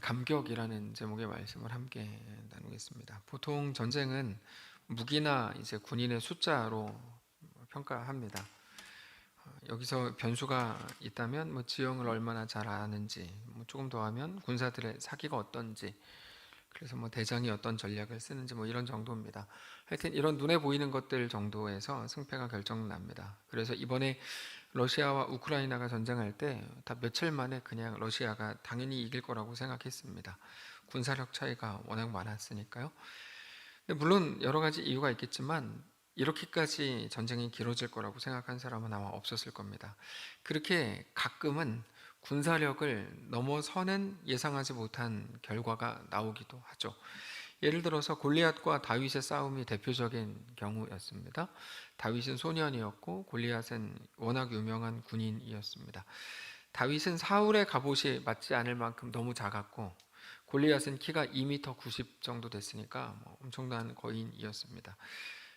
감격이라는 제목의 말씀을 함께 나누겠습니다. 보통 전쟁은 무기나 이제 군인의 숫자로 평가합니다. 여기서 변수가 있다면 지형을 얼마나 잘 아는지, 조금 더 하면 군사들의 사기가 어떤지, 그래서 대장이 어떤 전략을 쓰는지 이런 정도입니다. 하여튼 이런 눈에 보이는 것들 정도에서 승패가 결정납니다. 그래서 이번에 러시아와 우크라이나가 전쟁할 때 다 며칠 만에 그냥 러시아가 당연히 이길 거라고 생각했습니다. 군사력 차이가 워낙 많았으니까요. 근데 물론 여러 가지 이유가 있겠지만 이렇게까지 전쟁이 길어질 거라고 생각한 사람은 아마 없었을 겁니다. 그렇게 가끔은 군사력을 넘어서는 예상하지 못한 결과가 나오기도 하죠. 예를 들어서 골리앗과 다윗의 싸움이 대표적인 경우였습니다. 다윗은 소년이었고 골리앗은 워낙 유명한 군인이었습니다. 다윗은 사울의 갑옷이 맞지 않을 만큼 너무 작았고 골리앗은 키가 2m 90 정도 됐으니까 엄청난 거인이었습니다.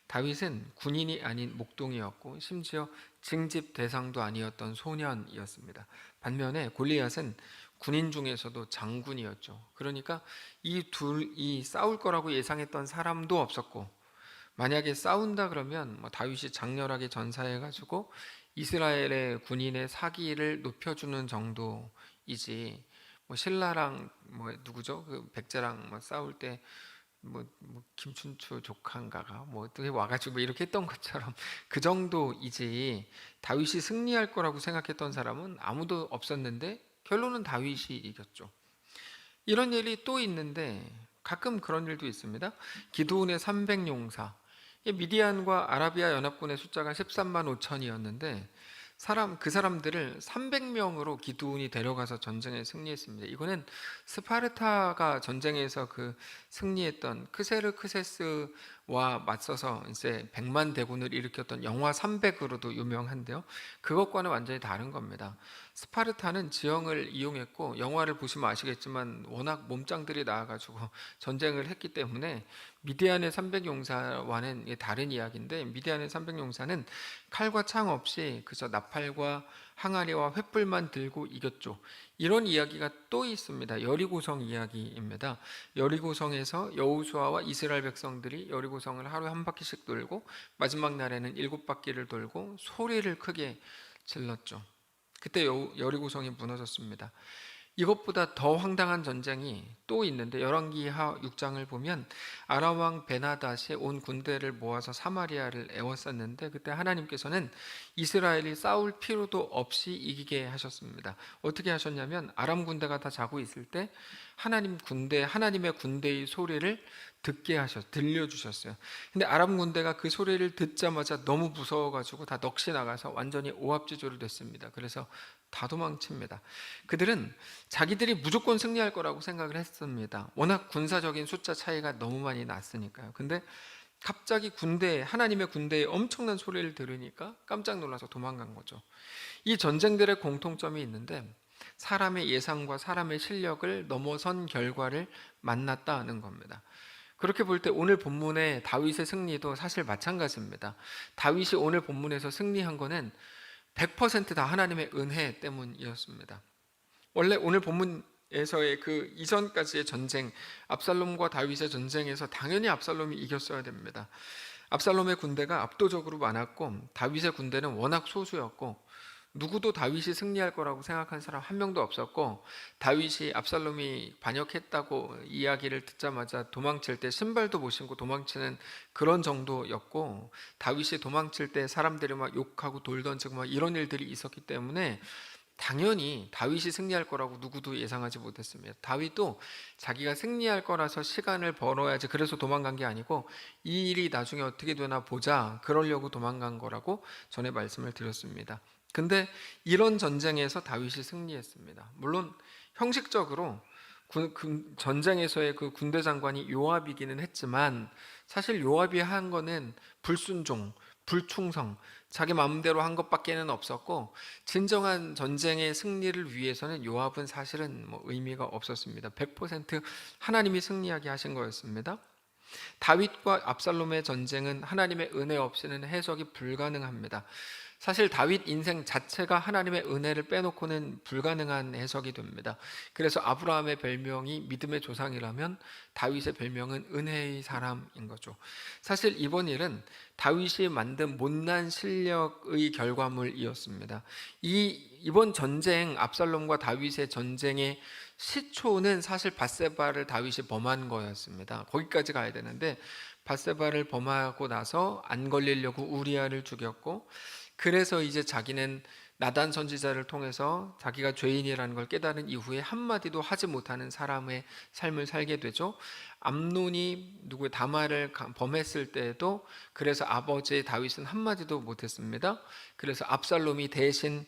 다윗은 군인이 아닌 목동이었고 심지어 징집 대상도 아니었던 소년이었습니다. 반면에 골리앗은 군인 중에서도 장군이었죠. 그러니까 이 둘이 싸울 거라고 예상했던 사람도 없었고, 만약에 싸운다 그러면 다윗이 장렬하게 전사해가지고 이스라엘의 군인의 사기를 높여주는 정도이지, 신라랑 누구죠? 그 백제랑 싸울 때 김춘추 조카인가가 어떻게 와가지고 이렇게 했던 것처럼 그 정도이지, 다윗이 승리할 거라고 생각했던 사람은 아무도 없었는데 결론은 다윗이 이겼죠. 이런 일이 또 있는데 가끔 그런 일도 있습니다. 기드온의 300용사, 미디안과 아라비아 연합군의 숫자가 13만 5천이었는데 그 사람들을 300명으로 기드온이 데려가서 전쟁에 승리했습니다. 이거는 스파르타가 전쟁에서 승리했던 크세르크세스와 맞서서 이제 100만 대군을 일으켰던 영화 300으로도 유명한데요. 그것과는 완전히 다른 겁니다. 스파르타는 지형을 이용했고, 영화를 보시면 아시겠지만 워낙 몸짱들이 나와가지고 전쟁을 했기 때문에 미디안의 300용사와는 다른 이야기인데, 미디안의 300용사는 칼과 창 없이 그저 나팔과 항아리와 횃불만 들고 이겼죠. 이런 이야기가 또 있습니다. 여리고성 이야기입니다. 여리고성에서 여호수아와 이스라엘 백성들이 여리고성을 하루에 한 바퀴씩 돌고 마지막 날에는 7바퀴를 돌고 소리를 크게 질렀죠. 그때 여리고성이 무너졌습니다. 이것보다 더 황당한 전쟁이 또 있는데, 열왕기하 6장을 보면 아람 왕 베나닷이 온 군대를 모아서 사마리아를 에워쌌는데, 그때 하나님께서는 이스라엘이 싸울 필요도 없이 이기게 하셨습니다. 어떻게 하셨냐면, 아람 군대가 다 자고 있을 때 하나님의 군대의 소리를 들려주셨어요. 근데 아람 군대가 그 소리를 듣자마자 너무 무서워가지고 다 넋이 나가서 완전히 오합지졸이 됐습니다. 그래서 다 도망칩니다. 그들은 자기들이 무조건 승리할 거라고 생각을 했습니다. 워낙 군사적인 숫자 차이가 너무 많이 났으니까요. 근데 갑자기 하나님의 군대의 엄청난 소리를 들으니까 깜짝 놀라서 도망간 거죠. 이 전쟁들의 공통점이 있는데, 사람의 예상과 사람의 실력을 넘어선 결과를 만났다는 겁니다. 그렇게 볼 때 오늘 본문의 다윗의 승리도 사실 마찬가지입니다. 다윗이 오늘 본문에서 승리한 거는 100%다 하나님의 은혜 때문이었습니다. 원래 오늘 본문에서의 그 이전까지의 전쟁, 압살롬과 다윗의 전쟁에서 당연히 압살롬이 이겼어야 됩니다. 압살롬의 군대가 압도적으로 많았고 다윗의 군대는 워낙 소수였고, 누구도 다윗이 승리할 거라고 생각한 사람 한 명도 없었고, 다윗이 압살롬이 반역했다고 이야기를 듣자마자 도망칠 때 신발도 못 신고 도망치는 그런 정도였고, 다윗이 도망칠 때 사람들이 막 욕하고 돌 던지고 이런 일들이 있었기 때문에 당연히 다윗이 승리할 거라고 누구도 예상하지 못했습니다. 다윗도 자기가 승리할 거라서 시간을 벌어야지, 그래서 도망간 게 아니고 이 일이 나중에 어떻게 되나 보자, 그러려고 도망간 거라고 전에 말씀을 드렸습니다. 근데 이런 전쟁에서 다윗이 승리했습니다. 물론 형식적으로 전쟁에서의 그 군대 장관이 요압이기는 했지만, 사실 요압이 한 거는 불순종, 불충성, 자기 마음대로 한 것밖에는 없었고, 진정한 전쟁의 승리를 위해서는 요압은 사실은 의미가 없었습니다. 100% 하나님이 승리하게 하신 거였습니다. 다윗과 압살롬의 전쟁은 하나님의 은혜 없이는 해석이 불가능합니다. 사실 다윗 인생 자체가 하나님의 은혜를 빼놓고는 불가능한 해석이 됩니다. 그래서 아브라함의 별명이 믿음의 조상이라면 다윗의 별명은 은혜의 사람인 거죠. 사실 이번 일은 다윗이 만든 못난 실력의 결과물이었습니다. 이번 전쟁, 압살롬과 다윗의 전쟁의 시초는 사실 밧세바를 다윗이 범한 거였습니다. 거기까지 가야 되는데 밧세바를 범하고 나서 안 걸리려고 우리아를 죽였고, 그래서 이제 자기는 나단 선지자를 통해서 자기가 죄인이라는 걸 깨달은 이후에 한마디도 하지 못하는 사람의 삶을 살게 되죠. 암논이 누구의 다말을 범했을 때에도 그래서 아버지 다윗은 한마디도 못했습니다. 그래서 압살롬이 대신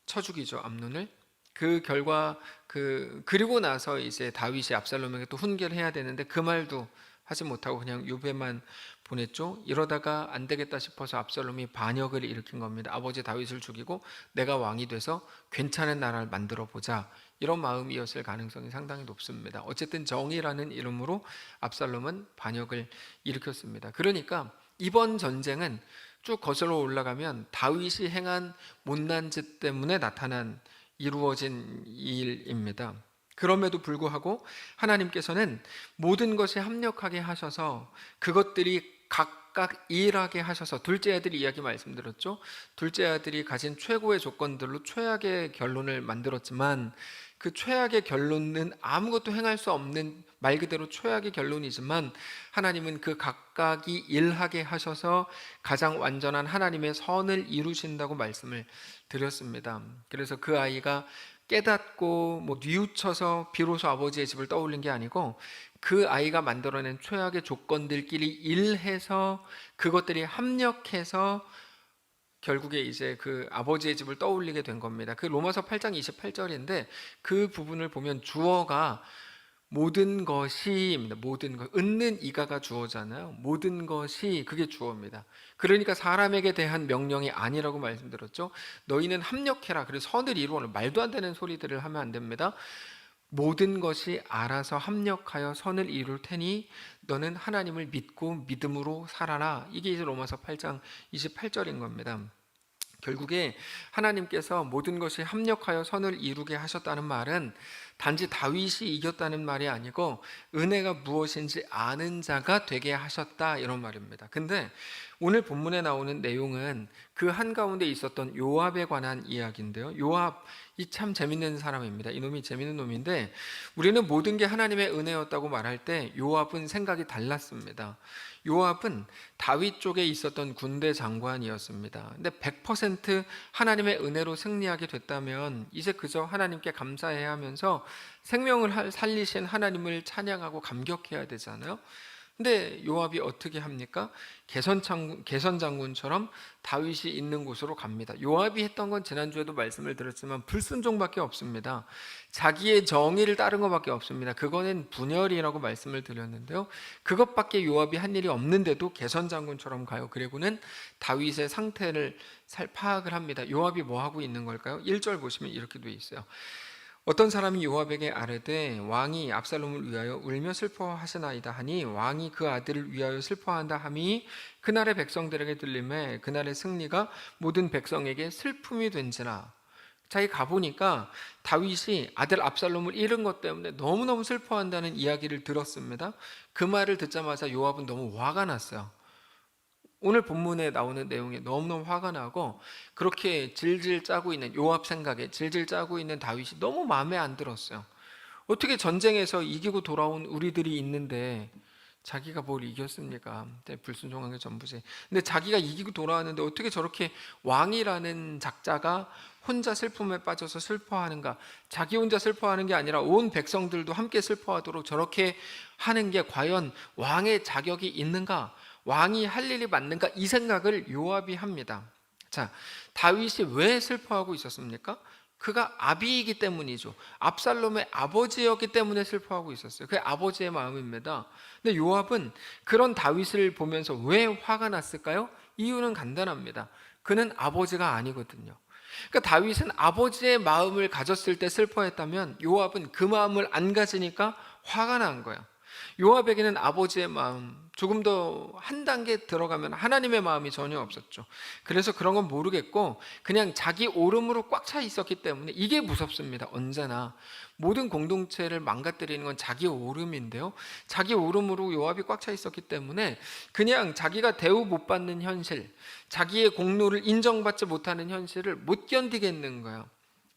쳐 죽이죠, 암논을. 그 결과 그리고 나서 이제 다윗이 압살롬에게 또 훈계를 해야 되는데 그 말도 하지 못하고 그냥 유배만 보냈죠. 이러다가 안 되겠다 싶어서 압살롬이 반역을 일으킨 겁니다. 아버지 다윗을 죽이고 내가 왕이 돼서 괜찮은 나라를 만들어 보자, 이런 마음이었을 가능성이 상당히 높습니다. 어쨌든 정의라는 이름으로 압살롬은 반역을 일으켰습니다. 그러니까 이번 전쟁은 쭉 거슬러 올라가면 다윗이 행한 못난 짓 때문에 나타난 이루어진 일입니다. 그럼에도 불구하고 하나님께서는 모든 것이 합력하게 하셔서 그것들이 각각 일하게 하셔서, 둘째 아들 이야기 말씀드렸죠. 둘째 아들이 가진 최고의 조건들로 최악의 결론을 만들었지만 그 최악의 결론은 아무것도 행할 수 없는 말 그대로 최악의 결론이지만 하나님은 그 각각이 일하게 하셔서 가장 완전한 하나님의 선을 이루신다고 말씀을 드렸습니다. 그래서 그 아이가 깨닫고 뉘우쳐서 비로소 아버지의 집을 떠올린 게 아니고 그 아이가 만들어낸 최악의 조건들끼리 일해서 그것들이 합력해서 결국에 이제 그 아버지의 집을 떠올리게 된 겁니다. 그 로마서 8장 28절인데 그 부분을 보면 주어가 모든 것이입니다. 모든 것, 은는 이가가 주어잖아요. 모든 것이, 그게 주어입니다. 그러니까 사람에게 대한 명령이 아니라고 말씀드렸죠. 너희는 합력해라, 그래서 선을 이루어라, 말도 안 되는 소리들을 하면 안 됩니다. 모든 것이 알아서 합력하여 선을 이룰 테니 너는 하나님을 믿고 믿음으로 살아라. 이게 이제 로마서 8장 28절인 겁니다. 결국에 하나님께서 모든 것이 합력하여 선을 이루게 하셨다는 말은 단지 다윗이 이겼다는 말이 아니고 은혜가 무엇인지 아는 자가 되게 하셨다, 이런 말입니다. 근데 오늘 본문에 나오는 내용은 그 한가운데 있었던 요압에 관한 이야기인데요. 요압이 참 재밌는 사람입니다. 이놈이 재밌는 놈인데 우리는 모든 게 하나님의 은혜였다고 말할 때 요압은 생각이 달랐습니다. 요압은 다윗 쪽에 있었던 군대 장관이었습니다. 근데 100% 하나님의 은혜로 승리하게 됐다면 이제 그저 하나님께 감사해야 하면서 생명을 살리신 하나님을 찬양하고 감격해야 되잖아요. 근데 요압이 어떻게 합니까? 개선 장군처럼 다윗이 있는 곳으로 갑니다. 요압이 했던 건 지난주에도 말씀을 드렸지만 불순종밖에 없습니다. 자기의 정의를 따른 것밖에 없습니다. 그거는 분열이라고 말씀을 드렸는데요. 그것밖에 요압이 한 일이 없는데도 개선 장군처럼 가요. 그리고는 다윗의 상태를 파악을 합니다. 요압이 뭐 하고 있는 걸까요? 1절 보시면 이렇게 돼 있어요. 어떤 사람이 요압에게 아뢰되 왕이 압살롬을 위하여 울며 슬퍼하시나이다 하니 왕이 그 아들을 위하여 슬퍼한다 함이 그날의 백성들에게 들림에 그날의 승리가 모든 백성에게 슬픔이 된지라. 자기 가보니까 다윗이 아들 압살롬을 잃은 것 때문에 너무너무 슬퍼한다는 이야기를 들었습니다. 그 말을 듣자마자 요압은 너무 화가 났어요. 오늘 본문에 나오는 내용에 너무너무 화가 나고 그렇게 질질 짜고 있는 요압 생각에 질질 짜고 있는 다윗이 너무 마음에 안 들었어요. 어떻게 전쟁에서 이기고 돌아온 우리들이 있는데 자기가 뭘 이겼습니까? 불순종한 게 전부지. 근데 자기가 이기고 돌아왔는데 어떻게 저렇게 왕이라는 작자가 혼자 슬픔에 빠져서 슬퍼하는가? 자기 혼자 슬퍼하는 게 아니라 온 백성들도 함께 슬퍼하도록 저렇게 하는 게 과연 왕의 자격이 있는가? 왕이 할 일이 맞는가? 이 생각을 요압이 합니다. 자, 다윗이 왜 슬퍼하고 있었습니까? 그가 아비이기 때문이죠. 압살롬의 아버지였기 때문에 슬퍼하고 있었어요. 그게 아버지의 마음입니다. 근데 요압은 그런 다윗을 보면서 왜 화가 났을까요? 이유는 간단합니다. 그는 아버지가 아니거든요. 그러니까 다윗은 아버지의 마음을 가졌을 때 슬퍼했다면 요압은 그 마음을 안 가지니까 화가 난 거예요. 요압에게는 아버지의 마음, 조금 더 한 단계 들어가면 하나님의 마음이 전혀 없었죠. 그래서 그런 건 모르겠고 그냥 자기 오름으로 꽉 차 있었기 때문에 이게 무섭습니다. 언제나 모든 공동체를 망가뜨리는 건 자기 오름인데요, 자기 오름으로 요압이 꽉 차 있었기 때문에 그냥 자기가 대우 못 받는 현실, 자기의 공로를 인정받지 못하는 현실을 못 견디겠는 거예요.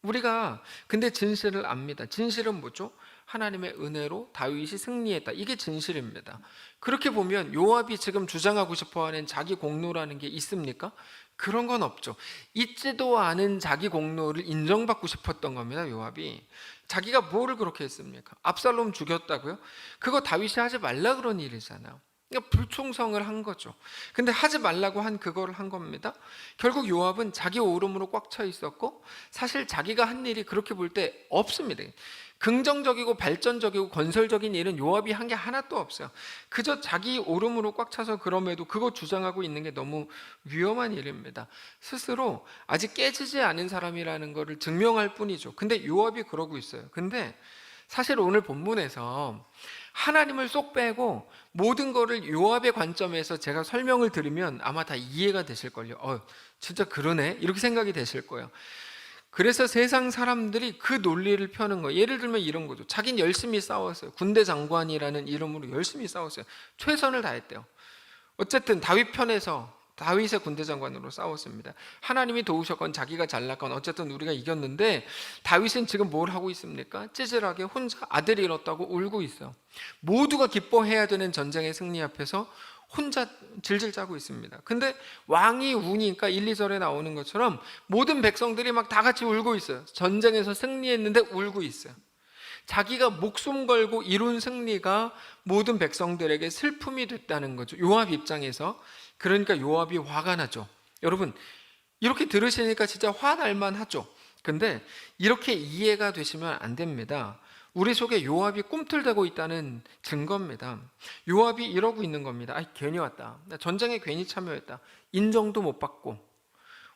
우리가 근데 진실을 압니다. 진실은 뭐죠? 하나님의 은혜로 다윗이 승리했다. 이게 진실입니다. 그렇게 보면 요압이 지금 주장하고 싶어하는 자기 공로라는 게 있습니까? 그런 건 없죠. 있지도 않은 자기 공로를 인정받고 싶었던 겁니다. 요압이. 자기가 뭐를 그렇게 했습니까? 압살롬 죽였다고요? 그거 다윗이 하지 말라 그런 일이잖아요. 그러니까 불충성을 한 거죠. 근데 하지 말라고 한 그거를 한 겁니다. 결국 요압은 자기 오름으로 꽉 차 있었고 사실 자기가 한 일이 그렇게 볼 때 없습니다. 긍정적이고 발전적이고 건설적인 일은 요압이 한 게 하나도 없어요. 그저 자기 오름으로 꽉 차서 그럼에도 그거 주장하고 있는 게 너무 위험한 일입니다. 스스로 아직 깨지지 않은 사람이라는 것을 증명할 뿐이죠. 근데 요압이 그러고 있어요. 근데 사실 오늘 본문에서 하나님을 쏙 빼고 모든 거를 요압의 관점에서 제가 설명을 드리면 아마 다 이해가 되실걸요. 진짜 그러네 이렇게 생각이 되실 거예요. 그래서 세상 사람들이 그 논리를 펴는 거예요. 예를 들면 이런 거죠. 자기는 열심히 싸웠어요. 군대 장관이라는 이름으로 열심히 싸웠어요. 최선을 다했대요. 어쨌든 다윗 편에서 다윗의 군대 장관으로 싸웠습니다. 하나님이 도우셨건 자기가 잘났건 어쨌든 우리가 이겼는데 다윗은 지금 뭘 하고 있습니까? 찌질하게 혼자 아들이 잃었다고 울고 있어요. 모두가 기뻐해야 되는 전쟁의 승리 앞에서 혼자 질질 짜고 있습니다. 근데 왕이 우니까 1, 2절에 나오는 것처럼 모든 백성들이 막 다 같이 울고 있어요. 전쟁에서 승리했는데 울고 있어요. 자기가 목숨 걸고 이룬 승리가 모든 백성들에게 슬픔이 됐다는 거죠. 요압 입장에서. 그러니까 요압이 화가 나죠. 여러분 이렇게 들으시니까 진짜 화날만 하죠. 근데 이렇게 이해가 되시면 안 됩니다. 우리 속에 요압이 꿈틀대고 있다는 증거입니다. 요압이 이러고 있는 겁니다. 괜히 왔다. 나 전쟁에 괜히 참여했다. 인정도 못 받고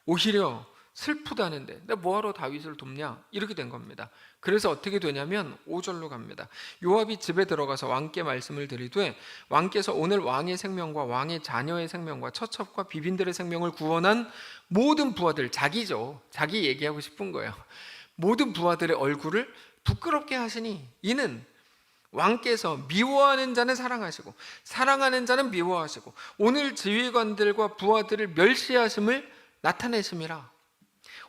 오히려 슬프다는데 나 뭐하러 다윗을 돕냐? 이렇게 된 겁니다. 그래서 어떻게 되냐면 5절로 갑니다. 요압이 집에 들어가서 왕께 말씀을 드리되 왕께서 오늘 왕의 생명과 왕의 자녀의 생명과 처첩과 비빈들의 생명을 구원한 모든 부하들, 자기죠. 자기 얘기하고 싶은 거예요. 모든 부하들의 얼굴을 부끄럽게 하시니 이는 왕께서 미워하는 자는 사랑하시고 사랑하는 자는 미워하시고 오늘 지휘관들과 부하들을 멸시하심을 나타내심이라.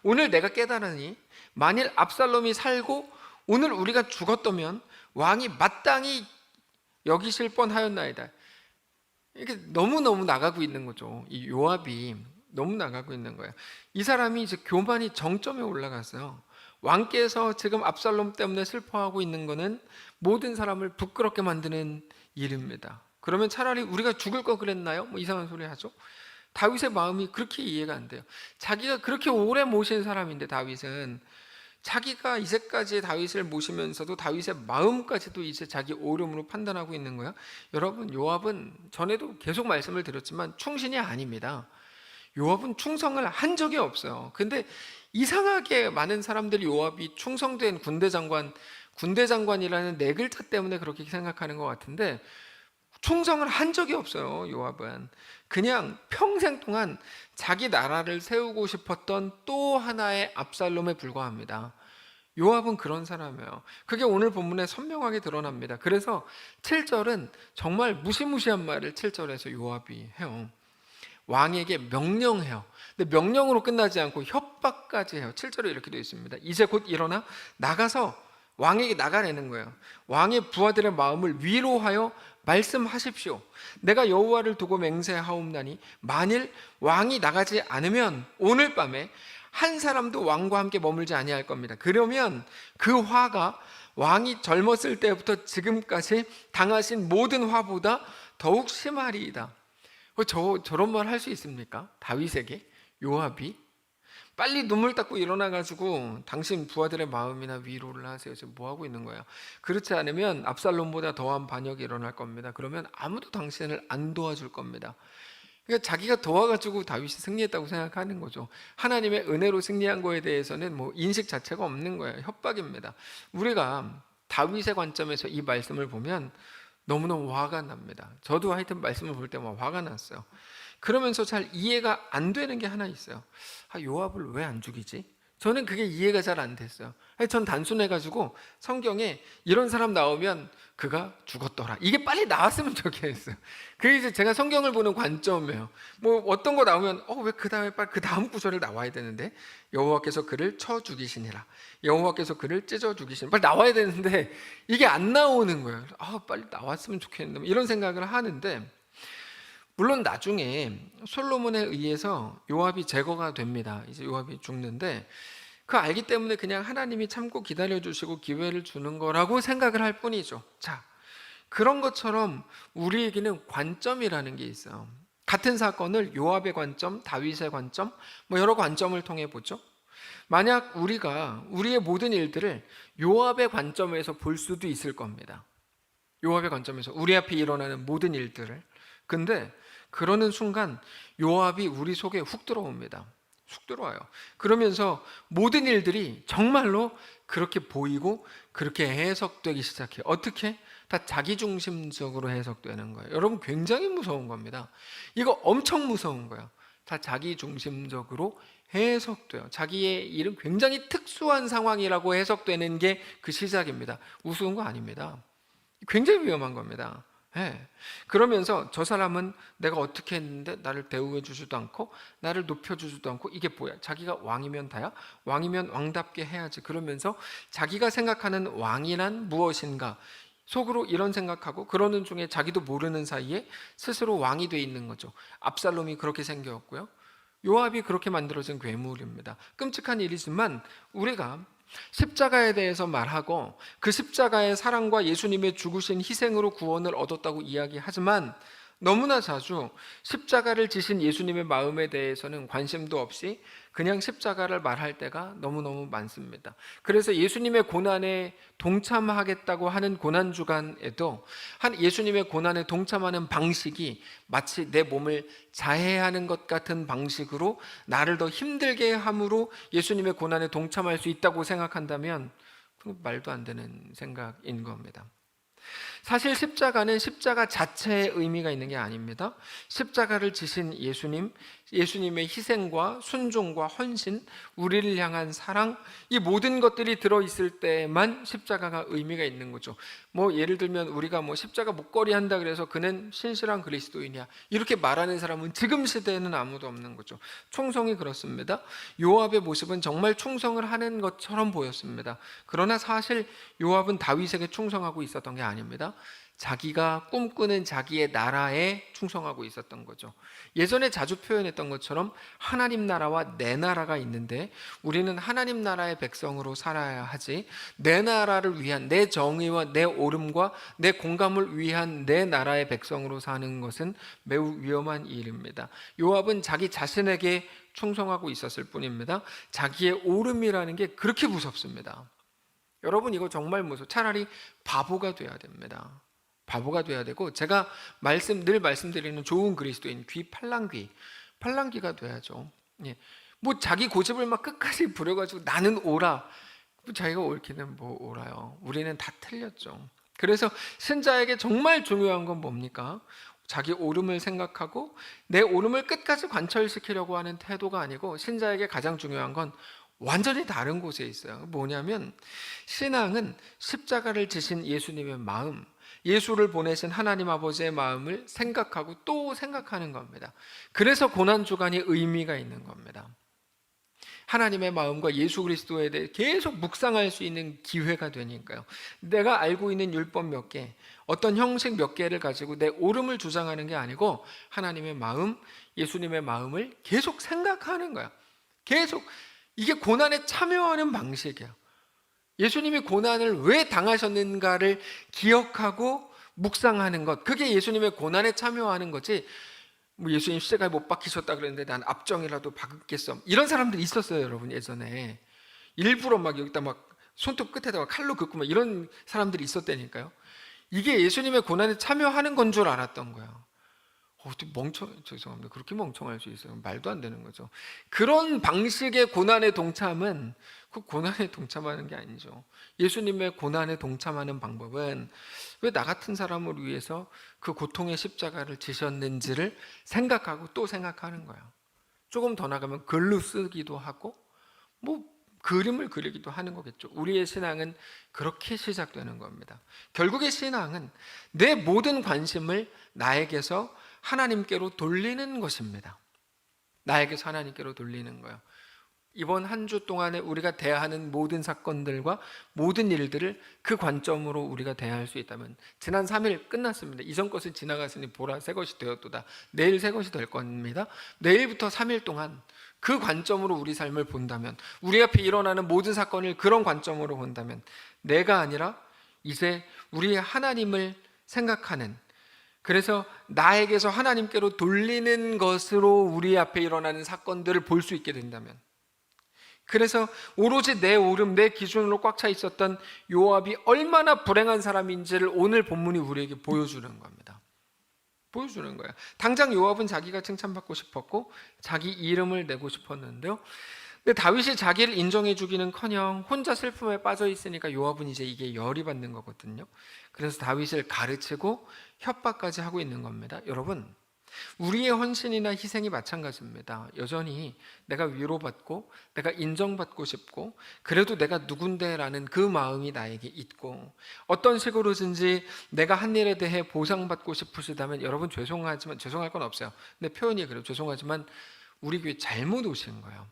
오늘 내가 깨달으니 만일 압살롬이 살고 오늘 우리가 죽었다면 왕이 마땅히 여기실 뻔하였나이다. 이게 너무너무 나가고 있는 거죠. 이 요압이 너무 나가고 있는 거예요. 이 사람이 이제 교만이 정점에 올라갔어요. 왕께서 지금 압살롬 때문에 슬퍼하고 있는 것은 모든 사람을 부끄럽게 만드는 일입니다. 그러면 차라리 우리가 죽을 거 그랬나요? 뭐 이상한 소리 하죠. 다윗의 마음이 그렇게 이해가 안 돼요. 자기가 그렇게 오래 모신 사람인데 다윗은 자기가 이제까지 다윗을 모시면서도 다윗의 마음까지도 이제 자기 오름으로 판단하고 있는 거예요. 여러분 요압은 전에도 계속 말씀을 드렸지만 충신이 아닙니다. 요압은 충성을 한 적이 없어요. 근데 이상하게 많은 사람들이 요압이 충성된 군대 장관이라는 네 글자 때문에 그렇게 생각하는 것 같은데 충성을 한 적이 없어요. 요압은 그냥 평생 동안 자기 나라를 세우고 싶었던 또 하나의 압살롬에 불과합니다. 요압은 그런 사람이에요. 그게 오늘 본문에 선명하게 드러납니다. 그래서 7절은 정말 무시무시한 말을 7절에서 요압이 해요. 왕에게 명령해요. 근데 명령으로 끝나지 않고 협박까지 해요. 7절에 이렇게 되어 있습니다. 이제 곧 일어나 나가서 왕에게 나가내는 거예요. 왕의 부하들의 마음을 위로하여 말씀하십시오. 내가 여호와를 두고 맹세하옵나니 만일 왕이 나가지 않으면 오늘 밤에 한 사람도 왕과 함께 머물지 아니할 겁니다. 그러면 그 화가 왕이 젊었을 때부터 지금까지 당하신 모든 화보다 더욱 심하리이다. 저런 말 할 수 있습니까? 다윗에게? 요압이? 빨리 눈물 닦고 일어나가지고 당신 부하들의 마음이나 위로를 하세요. 지금 뭐 하고 있는 거예요? 그렇지 않으면 압살롬보다 더한 반역이 일어날 겁니다. 그러면 아무도 당신을 안 도와줄 겁니다. 그러니까 자기가 도와가지고 다윗이 승리했다고 생각하는 거죠. 하나님의 은혜로 승리한 거에 대해서는 뭐 인식 자체가 없는 거예요. 협박입니다. 우리가 다윗의 관점에서 이 말씀을 보면 너무너무 화가 납니다. 저도 하여튼 말씀을 볼 때마다 화가 났어요. 그러면서 잘 이해가 안 되는 게 하나 있어요. 요압을 왜 안 죽이지? 저는 그게 이해가 잘 안 됐어요. 전 단순해가지고 성경에 이런 사람 나오면 그가 죽었더라, 이게 빨리 나왔으면 좋겠어요. 그게 이제 제가 성경을 보는 관점이에요. 뭐 어떤 거 나오면 왜 그 다음에 빨리 그 다음 구절을 나와야 되는데, 여호와께서 그를 쳐 죽이시니라, 여호와께서 그를 찢어 죽이시니라, 빨리 나와야 되는데 이게 안 나오는 거예요. 빨리 나왔으면 좋겠는데 이런 생각을 하는데, 물론 나중에 솔로몬에 의해서 요압이 제거가 됩니다. 이제 요압이 죽는데 그 알기 때문에 그냥 하나님이 참고 기다려주시고 기회를 주는 거라고 생각을 할 뿐이죠. 자, 그런 것처럼 우리에게는 관점이라는 게 있어요. 같은 사건을 요압의 관점, 다윗의 관점, 여러 관점을 통해 보죠. 만약 우리가 우리의 모든 일들을 요압의 관점에서 볼 수도 있을 겁니다. 요압의 관점에서 우리 앞에 일어나는 모든 일들을. 근데 그러는 순간 요압이 우리 속에 훅 들어옵니다. 훅 들어와요. 그러면서 모든 일들이 정말로 그렇게 보이고 그렇게 해석되기 시작해요. 어떻게? 다 자기중심적으로 해석되는 거예요. 여러분, 굉장히 무서운 겁니다. 이거 엄청 무서운 거예요. 다 자기중심적으로 해석돼요. 자기의 일은 굉장히 특수한 상황이라고 해석되는 게 그 시작입니다. 우스운 거 아닙니다. 굉장히 위험한 겁니다. 그러면서 저 사람은 내가 어떻게 했는데 나를 대우해 주지도 않고 나를 높여주지도 않고, 이게 뭐야? 자기가 왕이면 다야? 왕이면 왕답게 해야지. 그러면서 자기가 생각하는 왕이란 무엇인가 속으로 이런 생각하고, 그러는 중에 자기도 모르는 사이에 스스로 왕이 돼 있는 거죠. 압살롬이 그렇게 생겼고요, 요압이 그렇게 만들어진 괴물입니다. 끔찍한 일이지만 우리가 십자가에 대해서 말하고 그 십자가의 사랑과 예수님의 죽으신 희생으로 구원을 얻었다고 이야기하지만, 너무나 자주 십자가를 지신 예수님의 마음에 대해서는 관심도 없이 그냥 십자가를 말할 때가 너무너무 많습니다. 그래서 예수님의 고난에 동참하겠다고 하는 고난주간에도 예수님의 고난에 동참하는 방식이 마치 내 몸을 자해하는 것 같은 방식으로 나를 더 힘들게 함으로 예수님의 고난에 동참할 수 있다고 생각한다면 그건 말도 안 되는 생각인 겁니다. 사실 십자가는 십자가 자체의 의미가 있는 게 아닙니다. 십자가를 지신 예수님, 예수님의 희생과 순종과 헌신, 우리를 향한 사랑, 이 모든 것들이 들어있을 때만 십자가가 의미가 있는 거죠. 예를 들면 우리가 십자가 목걸이 한다 그래서 그는 신실한 그리스도이냐, 이렇게 말하는 사람은 지금 시대에는 아무도 없는 거죠. 충성이 그렇습니다. 요압의 모습은 정말 충성을 하는 것처럼 보였습니다. 그러나 사실 요압은 다윗에게 충성하고 있었던 게 아닙니다. 자기가 꿈꾸는 자기의 나라에 충성하고 있었던 거죠. 예전에 자주 표현했던 것처럼 하나님 나라와 내 나라가 있는데, 우리는 하나님 나라의 백성으로 살아야 하지, 내 나라를 위한, 내 정의와 내 옳음과 내 공감을 위한 내 나라의 백성으로 사는 것은 매우 위험한 일입니다. 요압은 자기 자신에게 충성하고 있었을 뿐입니다. 자기의 옳음이라는 게 그렇게 무섭습니다. 여러분, 이거 정말 무서워. 차라리 바보가 돼야 됩니다. 바보가 돼야 되고, 제가 늘 말씀드리는 좋은 그리스도인, 팔랑귀가 돼야죠. 자기 고집을 막 끝까지 부려가지고 나는 옳아. 자기가 옳기는 옳아요. 우리는 다 틀렸죠. 그래서 신자에게 정말 중요한 건 뭡니까? 자기 옳음을 생각하고 내 옳음을 끝까지 관철시키려고 하는 태도가 아니고, 신자에게 가장 중요한 건 완전히 다른 곳에 있어요. 뭐냐면, 신앙은 십자가를 지신 예수님의 마음, 예수를 보내신 하나님 아버지의 마음을 생각하고 또 생각하는 겁니다. 그래서 고난주간이 의미가 있는 겁니다. 하나님의 마음과 예수 그리스도에 대해 계속 묵상할 수 있는 기회가 되니까요. 내가 알고 있는 율법 몇 개, 어떤 형식 몇 개를 가지고 내 옳음을 주장하는 게 아니고, 하나님의 마음, 예수님의 마음을 계속 생각하는 거야. 계속. 이게 고난에 참여하는 방식이야. 예수님이 고난을 왜 당하셨는가를 기억하고 묵상하는 것, 그게 예수님의 고난에 참여하는 거지. 예수님 십자가에 못 박히셨다 그랬는데 난 압정이라도 박겠어, 이런 사람들이 있었어요, 여러분. 예전에 일부러 여기다 손톱 끝에다가 칼로 긋고 이런 사람들이 있었다니까요. 이게 예수님의 고난에 참여하는 건 줄 알았던 거예요. 어떻게 죄송합니다. 그렇게 멍청할 수 있어요? 말도 안 되는 거죠. 그런 방식의 고난에 동참은 그 고난에 동참하는 게 아니죠. 예수님의 고난에 동참하는 방법은 왜 나 같은 사람을 위해서 그 고통의 십자가를 지셨는지를 생각하고 또 생각하는 거예요. 조금 더 나가면 글로 쓰기도 하고 뭐 그림을 그리기도 하는 거겠죠. 우리의 신앙은 그렇게 시작되는 겁니다. 결국의 신앙은 내 모든 관심을 나에게서 하나님께로 돌리는 것입니다. 나에게서 하나님께로 돌리는 거예요. 이번 한 주 동안에 우리가 대하는 모든 사건들과 모든 일들을 그 관점으로 우리가 대할 수 있다면, 지난 3일 끝났습니다. 이전 것은 지나갔으니 보라 새 것이 되었도다. 내일 새 것이 될 겁니다. 내일부터 3일 동안 그 관점으로 우리 삶을 본다면, 우리 앞에 일어나는 모든 사건을 그런 관점으로 본다면, 내가 아니라 이제 우리 하나님을 생각하는, 그래서 나에게서 하나님께로 돌리는 것으로 우리 앞에 일어나는 사건들을 볼 수 있게 된다면, 그래서 오로지 내 오름, 내 기준으로 꽉 차 있었던 요압이 얼마나 불행한 사람인지를 오늘 본문이 우리에게 보여주는 겁니다. 보여주는 거예요. 당장 요압은 자기가 칭찬받고 싶었고 자기 이름을 내고 싶었는데요. 근데 다윗이 자기를 인정해 주기는커녕 혼자 슬픔에 빠져 있으니까 요압은 이제 이게 열이 받는 거거든요. 그래서 다윗을 가르치고 협박까지 하고 있는 겁니다. 여러분, 우리의 헌신이나 희생이 마찬가지입니다. 여전히 내가 위로받고 내가 인정받고 싶고 그래도 내가 누군데라는 그 마음이 나에게 있고, 어떤 식으로든지 내가 한 일에 대해 보상받고 싶으시다면 여러분, 죄송하지만, 죄송할 건 없어요. 근데 표현이 그래요. 죄송하지만 우리 교회 잘못 오신 거예요.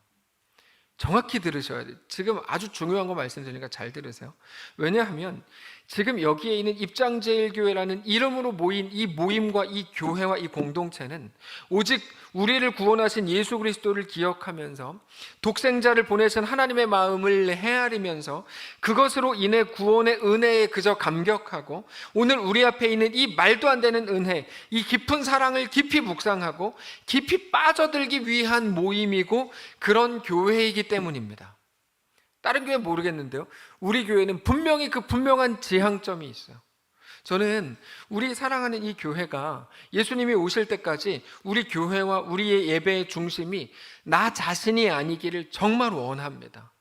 정확히 들으셔야 돼요. 지금 아주 중요한 거 말씀드리니까 잘 들으세요. 왜냐하면 지금 여기에 있는 입장제일교회라는 이름으로 모인 이 모임과 이 교회와 이 공동체는 오직 우리를 구원하신 예수 그리스도를 기억하면서 독생자를 보내신 하나님의 마음을 헤아리면서 그것으로 인해 구원의 은혜에 그저 감격하고, 오늘 우리 앞에 있는 이 말도 안 되는 은혜, 이 깊은 사랑을 깊이 묵상하고 깊이 빠져들기 위한 모임이고 그런 교회이기 때문입니다. 다른 교회 모르겠는데요, 우리 교회는 분명히 그 분명한 지향점이 있어요. 저는 우리 사랑하는 이 교회가 예수님이 오실 때까지 우리 교회와 우리의 예배의 중심이 나 자신이 아니기를 정말 원합니다.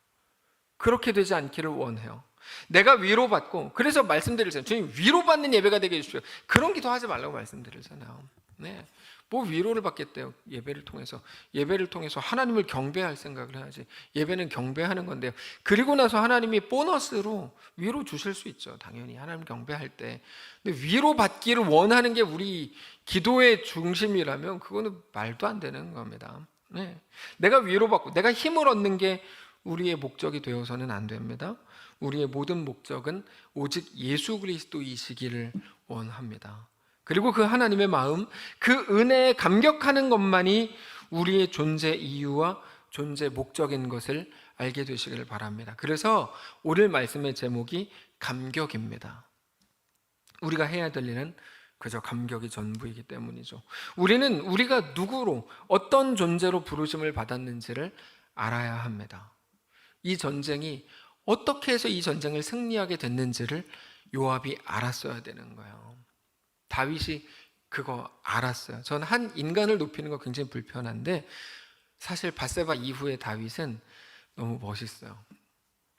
그렇게 되지 않기를 원해요. 내가 위로받고, 그래서 말씀드리잖아요. 주님, 위로받는 예배가 되게 해주십시오. 그런 기도 하지 말라고 말씀드리잖아요. 네. 뭐 위로를 받겠대요. 예배를 통해서 하나님을 경배할 생각을 해야지. 예배는 경배하는 건데요. 그리고 나서 하나님이 보너스로 위로 주실 수 있죠. 당연히 하나님 경배할 때. 근데 위로받기를 원하는 게 우리 기도의 중심이라면 그거는 말도 안 되는 겁니다. 네. 내가 위로받고 내가 힘을 얻는 게 우리의 목적이 되어서는 안 됩니다. 우리의 모든 목적은 오직 예수 그리스도이시기를 원합니다. 그리고 그 하나님의 마음, 그 은혜에 감격하는 것만이 우리의 존재 이유와 존재 목적인 것을 알게 되시기를 바랍니다. 그래서 오늘 말씀의 제목이 감격입니다. 우리가 해야 될 일은 그저 감격이 전부이기 때문이죠. 우리는 우리가 누구로, 어떤 존재로 부르심을 받았는지를 알아야 합니다. 이 전쟁이 어떻게 해서 이 전쟁을 승리하게 됐는지를 요압이 알았어야 되는 거예요. 다윗이 그거 알았어요. 저는 한 인간을 높이는 거 굉장히 불편한데 사실 밧세바 이후의 다윗은 너무 멋있어요.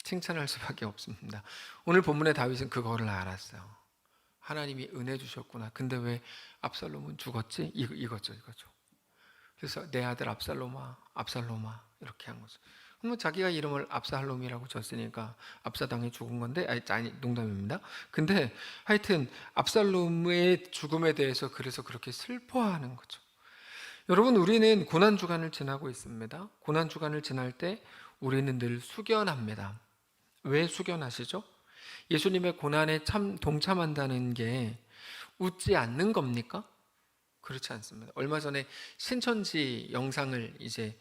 칭찬할 수밖에 없습니다. 오늘 본문의 다윗은 그거를 알았어요. 하나님이 은혜 주셨구나. 근데 왜 압살롬은 죽었지? 이거죠. 그래서 내 아들 압살롬아 이렇게 한 거죠. 그러면 자기가 이름을 압살롬이라고 줬으니까 압사당해 죽은 건데, 아니 농담입니다. 근데 하여튼 압살롬의 죽음에 대해서 그래서 그렇게 슬퍼하는 거죠. 여러분, 우리는 고난 주간을 지나고 있습니다. 고난 주간을 지날 때 우리는 늘 숙연합니다. 왜 숙연하시죠? 예수님의 고난에 동참한다는 게 웃지 않는 겁니까? 그렇지 않습니다. 얼마 전에 신천지 영상을 이제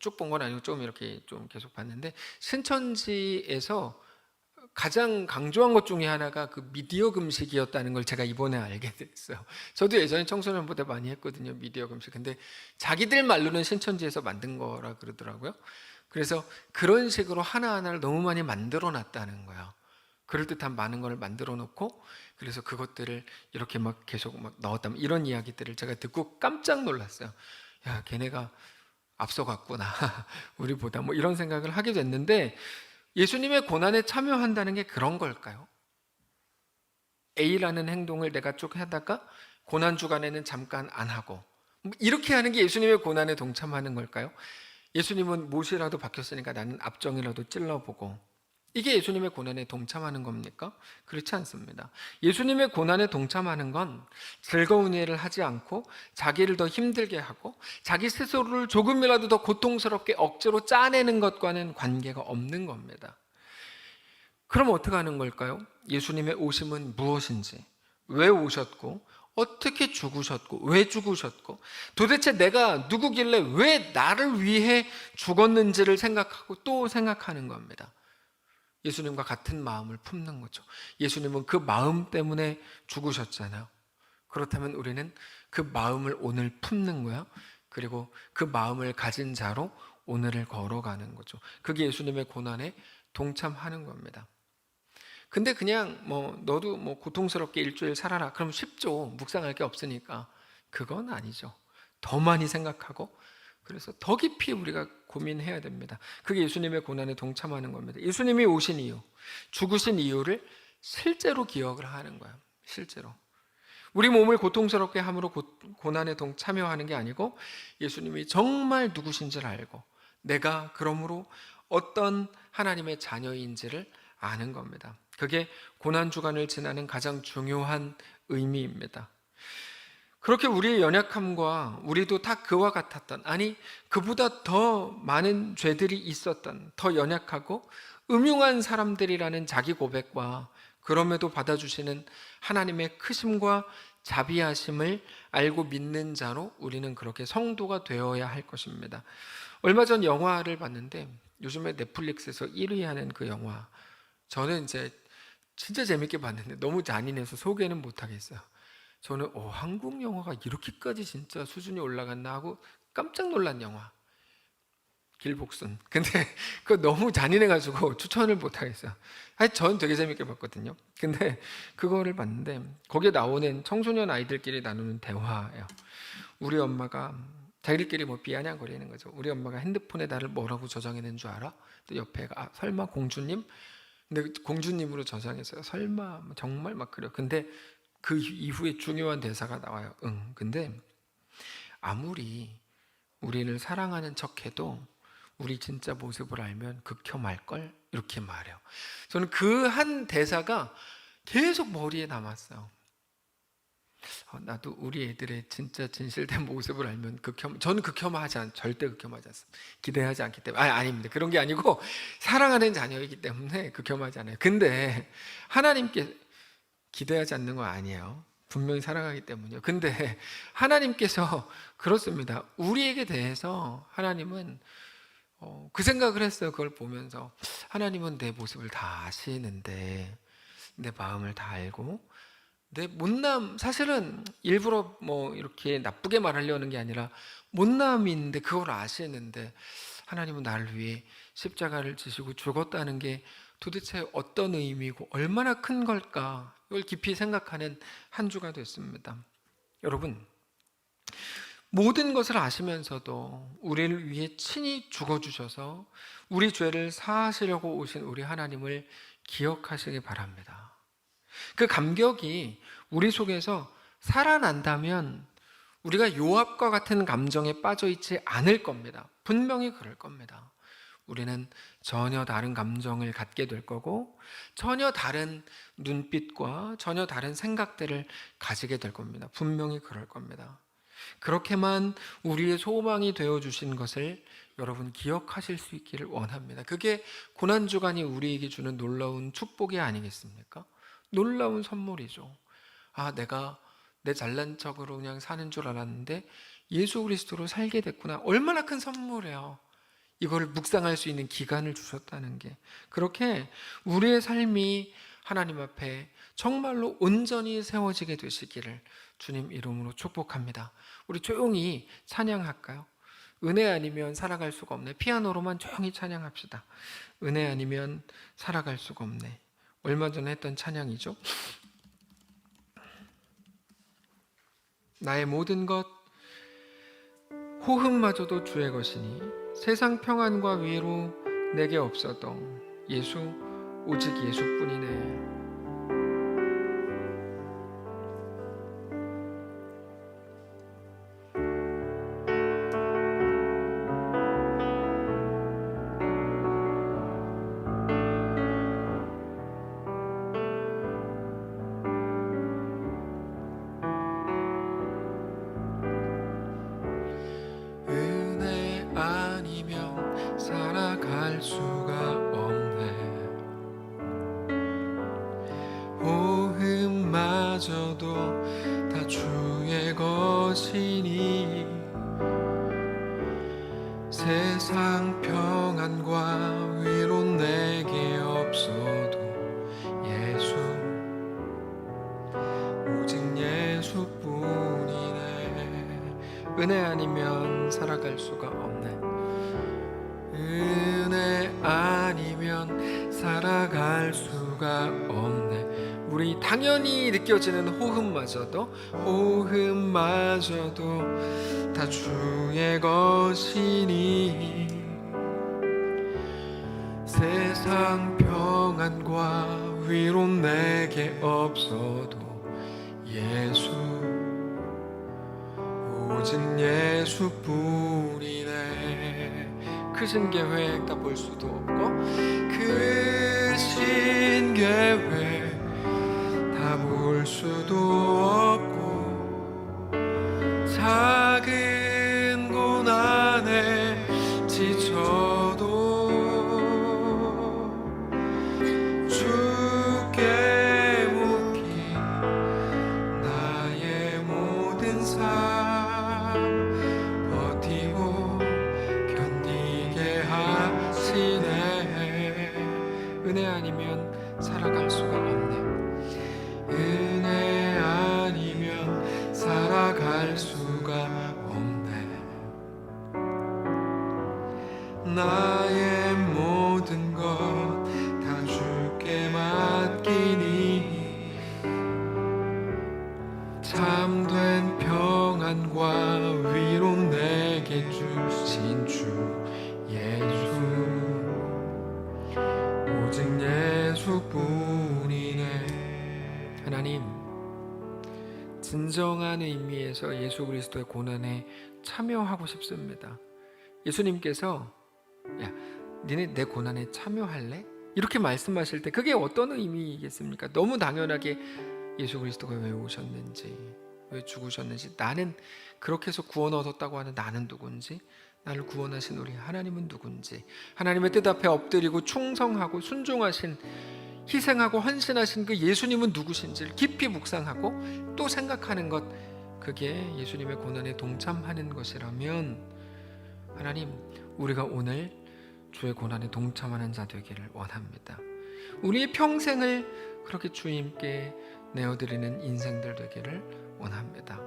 쭉 본 건 아니고 좀 이렇게 좀 계속 봤는데, 신천지에서 가장 강조한 것 중에 하나가 그 미디어 금식이었다는 걸 제가 이번에 알게 됐어요. 저도 예전에 청소년부 때 많이 했거든요, 미디어 금식. 근데 자기들 말로는 신천지에서 만든 거라 그러더라고요. 그래서 그런 식으로 하나하나를 너무 많이 만들어 놨다는 거예요. 그럴듯한 많은 걸 만들어 놓고 그래서 그것들을 이렇게 막 계속 막 넣었다면, 이런 이야기들을 제가 듣고 깜짝 놀랐어요. 야, 걔네가 앞서갔구나 우리보다, 뭐 이런 생각을 하게 됐는데, 예수님의 고난에 참여한다는 게 그런 걸까요? A라는 행동을 내가 쭉 하다가 고난 주간에는 잠깐 안 하고, 이렇게 하는 게 예수님의 고난에 동참하는 걸까요? 예수님은 못이라도 박혔으니까 나는 앞정이라도 찔러보고, 이게 예수님의 고난에 동참하는 겁니까? 그렇지 않습니다. 예수님의 고난에 동참하는 건 즐거운 일을 하지 않고 자기를 더 힘들게 하고 자기 스스로를 조금이라도 더 고통스럽게 억지로 짜내는 것과는 관계가 없는 겁니다. 그럼 어떻게 하는 걸까요? 예수님의 오심은 무엇인지, 왜 오셨고, 어떻게 죽으셨고, 왜 죽으셨고, 도대체 내가 누구길래 왜 나를 위해 죽었는지를 생각하고 또 생각하는 겁니다. 예수님과 같은 마음을 품는 거죠. 예수님은 그 마음 때문에 죽으셨잖아요. 그렇다면 우리는 그 마음을 오늘 품는 거야. 그리고 그 마음을 가진 자로 오늘을 걸어가는 거죠. 그게 예수님의 고난에 동참하는 겁니다. 근데 그냥 뭐 너도 뭐 고통스럽게 일주일 살아라, 그럼 쉽죠. 묵상할 게 없으니까. 그건 아니죠. 더 많이 생각하고, 그래서 더 깊이 우리가 고민해야 됩니다. 그게 예수님의 고난에 동참하는 겁니다. 예수님이 오신 이유, 죽으신 이유를 실제로 기억을 하는 거예요. 실제로. 우리 몸을 고통스럽게 함으로 고난에 참여하는 게 아니고, 예수님이 정말 누구신지를 알고 내가 그러므로 어떤 하나님의 자녀인지를 아는 겁니다. 그게 고난 주간을 지나는 가장 중요한 의미입니다. 그렇게 우리의 연약함과 우리도 다 그와 같았던, 아니 그보다 더 많은 죄들이 있었던, 더 연약하고 음흉한 사람들이라는 자기 고백과 그럼에도 받아주시는 하나님의 크심과 자비하심을 알고 믿는 자로 우리는 그렇게 성도가 되어야 할 것입니다. 얼마 전 영화를 봤는데, 요즘에 넷플릭스에서 1위 하는 그 영화, 저는 이제 진짜 재밌게 봤는데 너무 잔인해서 소개는 못하겠어요. 저는 한국 영화가 이렇게까지 진짜 수준이 올라갔나 하고 깜짝 놀란 영화, 길복순. 근데 그거 너무 잔인해가지고 추천을 못하겠어요. 아니, 전 되게 재밌게 봤거든요. 근데 그거를 봤는데 거기에 나오는 청소년 아이들끼리 나누는 대화예요. 우리 엄마가 자기들끼리 뭐 비아냥거리는 거죠. 우리 엄마가 핸드폰에 나를 뭐라고 저장해낸 줄 알아? 또 옆에가 설마 공주님? 근데 공주님으로 저장했어요. 설마 정말 막 그래요. 근데 그 이후에 중요한 대사가 나와요. 근데 아무리 우리를 사랑하는 척해도 우리 진짜 모습을 알면 극혐할걸? 이렇게 말해요. 저는 그 한 대사가 계속 머리에 남았어요. 나도 우리 애들의 진짜 진실된 모습을 알면 저는 절대 극혐하지 않습니다. 기대하지 않기 때문에. 아닙니다. 그런 게 아니고 사랑하는 자녀이기 때문에 극혐하지 않아요. 근데 하나님께 기대하지 않는 거 아니에요. 분명히 사랑하기 때문이요. 근데 하나님께서 그렇습니다. 우리에게 대해서 하나님은 그 생각을 했어요. 그걸 보면서 하나님은 내 모습을 다 아시는데, 내 마음을 다 알고, 내 못남, 사실은 일부러 뭐 이렇게 나쁘게 말하려는 게 아니라 못남인데 그걸 아시는데 하나님은 나를 위해 십자가를 지시고 죽었다는 게 도대체 어떤 의미고 얼마나 큰 걸까, 이걸 깊이 생각하는 한 주가 됐습니다. 여러분, 모든 것을 아시면서도 우리를 위해 친히 죽어주셔서 우리 죄를 사하시려고 오신 우리 하나님을 기억하시기 바랍니다. 그 감격이 우리 속에서 살아난다면 우리가 요압과 같은 감정에 빠져 있지 않을 겁니다. 분명히 그럴 겁니다. 우리는 전혀 다른 감정을 갖게 될 거고 전혀 다른 눈빛과 전혀 다른 생각들을 가지게 될 겁니다. 분명히 그럴 겁니다. 그렇게만 우리의 소망이 되어주신 것을 여러분 기억하실 수 있기를 원합니다. 그게 고난주간이 우리에게 주는 놀라운 축복이 아니겠습니까? 놀라운 선물이죠. 내가 내 잘난 척으로 그냥 사는 줄 알았는데 예수 그리스도로 살게 됐구나. 얼마나 큰 선물이에요. 이거를 묵상할 수 있는 기간을 주셨다는 게. 그렇게 우리의 삶이 하나님 앞에 정말로 온전히 세워지게 되시기를 주님 이름으로 축복합니다. 우리 조용히 찬양할까요? 은혜 아니면 살아갈 수가 없네. 피아노로만 조용히 찬양합시다. 은혜 아니면 살아갈 수가 없네. 얼마 전에 했던 찬양이죠. 나의 모든 것 호흡마저도 주의 것이니 세상 평안과 위로 내게 없어도 예수 오직 예수뿐이네. 은혜 아니면 살아갈 수가 없네. 호흡마저도 다 주의 것이니 세상 평안과 위로 내게 없어도 예수 오직 예수뿐이네. 은혜 아니면 살아갈 수가 없네. 은혜 아니면 살아갈 수가 없네. 우리 당연히 느껴지는 호흡마저도 다 주의 것이니 세상 평안과 위로 내게 없어도 예수 오직 예수뿐이네. 크신 계획 다 볼 수도 없고 크신 계획 다 볼 수도 없고 작은 고난에 지쳐도 주께 묻기 나의 모든 삶 버티고 견디게 하시네. 은혜 아니면 살아갈 수가 없네. 은혜 아니면 살아갈 수가 없네. 나의 모든 것 다 주께 맡기니 참된 평안과 위로 내게 주신 주 예수 오직 예수뿐이네. 하나님, 진정한 의미에서 예수 그리스도의 고난에 참여하고 싶습니다. 예수님께서 야, 니네 내 고난에 참여할래? 이렇게 말씀하실 때 그게 어떤 의미겠습니까? 너무 당연하게 예수 그리스도가 왜 오셨는지, 왜 죽으셨는지, 나는 그렇게 해서 구원 얻었다고 하는 나는 누군지, 나를 구원하신 우리 하나님은 누군지, 하나님의 뜻 앞에 엎드리고 충성하고 순종하신, 희생하고 헌신하신 그 예수님은 누구신지를 깊이 묵상하고 또 생각하는 것, 그게 예수님의 고난에 동참하는 것이라면 하나님, 우리가 오늘 주의 고난에 동참하는 자 되기를 원합니다. 우리의 평생을 그렇게 주님께 내어드리는 인생들 되기를 원합니다.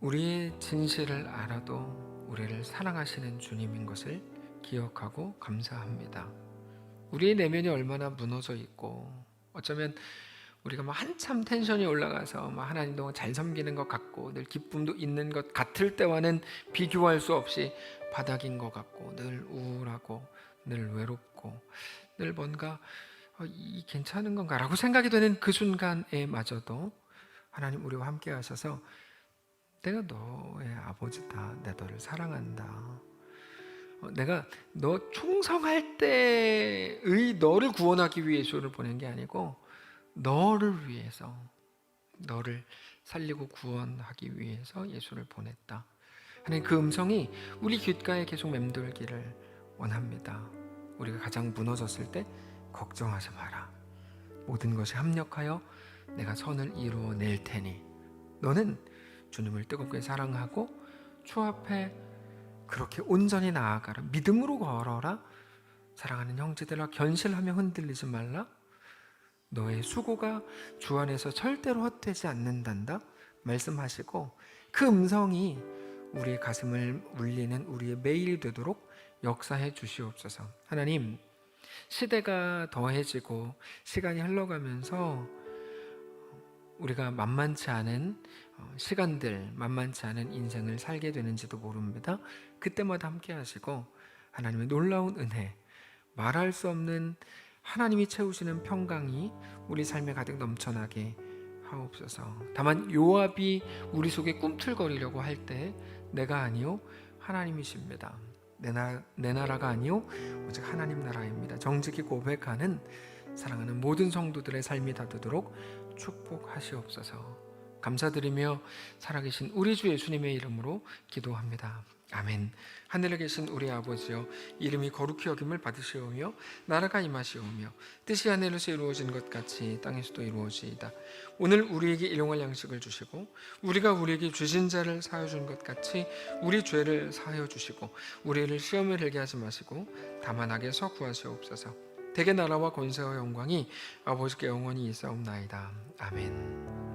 우리의 진실을 알아도 우리를 사랑하시는 주님인 것을 기억하고 감사합니다. 우리의 내면이 얼마나 무너져 있고 어쩌면 우리가 한참 텐션이 올라가서 하나님도 잘 섬기는 것 같고 늘 기쁨도 있는 것 같을 때와는 비교할 수 없이 바닥인 것 같고 늘 우울하고 늘 외롭고 늘 뭔가 이 괜찮은 건가라고 생각이 되는 그 순간에 마저도 하나님 우리와 함께 하셔서 내가 너의 아버지다. 내가 너를 사랑한다. 내가 너 충성할 때의 너를 구원하기 위해 예수를 보낸 게 아니고 너를 위해서, 너를 살리고 구원하기 위해서 예수를 보냈다 하는 그 음성이 우리 귓가에 계속 맴돌기를 원합니다. 우리가 가장 무너졌을 때 걱정하지 마라. 모든 것이 합력하여 내가 선을 이루어낼 테니 너는 주님을 뜨겁게 사랑하고 주 앞에 그렇게 온전히 나아가라. 믿음으로 걸어라. 사랑하는 형제들아 견실하며 흔들리지 말라. 너의 수고가 주 안에서 절대로 헛되지 않는단다 말씀하시고 그 음성이 우리의 가슴을 울리는 우리의 매일이 되도록 역사해 주시옵소서. 하나님, 시대가 더해지고 시간이 흘러가면서 우리가 만만치 않은 시간들, 만만치 않은 인생을 살게 되는지도 모릅니다. 그때마다 함께 하시고 하나님의 놀라운 은혜, 말할 수 없는 하나님이 채우시는 평강이 우리 삶에 가득 넘쳐나게 하옵소서. 다만 요압이 우리 속에 꿈틀거리려고 할 때 내가 아니요 하나님이십니다. 내 나라가 아니요 오직 하나님 나라입니다. 정직히 고백하는 사랑하는 모든 성도들의 삶이 다되도록 축복하시옵소서. 감사드리며 살아계신 우리 주 예수님의 이름으로 기도합니다. 아멘. 하늘에 계신 우리 아버지여, 이름이 거룩히 여김을 받으시오며 나라가 임하시오며 뜻이 하늘에서 이루어진 것 같이 땅에서도 이루어지이다. 오늘 우리에게 일용할 양식을 주시고 우리가 우리에게 죄진 자를 사하여 준 것 같이 우리 죄를 사하여 주시고 우리를 시험에 들게 하지 마시고 다만 악에서 구하시옵소서. 대개 나라와 권세와 영광이 아버지께 영원히 있사옵나이다. 아멘.